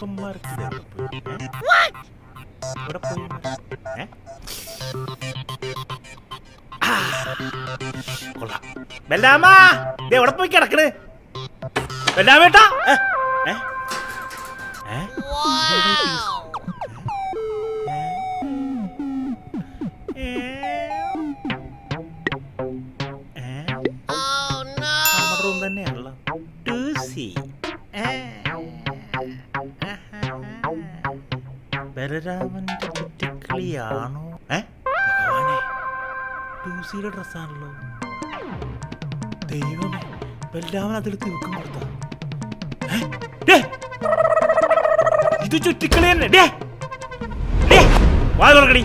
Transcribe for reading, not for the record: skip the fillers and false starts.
ഇവന്മാർക്ക് ഇവിടെ പോയി കൊള്ളാം. ബെല്ലാമ്മ എവിടെ പോയി കിടക്കണ്? ബെല്ലാമേട്ടാ റൂം തന്നെയാണല്ലോ. ബലരാമന്റെ കുറ്റിക്കളിയാണോ? ഭഗവാനെ, ടൂസിയുടെ ഡ്രസ്സാണല്ലോ. ദൈവമേ, ബലരാമൻ അതിലെത്തി വെക്കും കൊടുത്ത ഇത് ചുറ്റിക്കളി തന്നെ. വാ തുറക്കടി.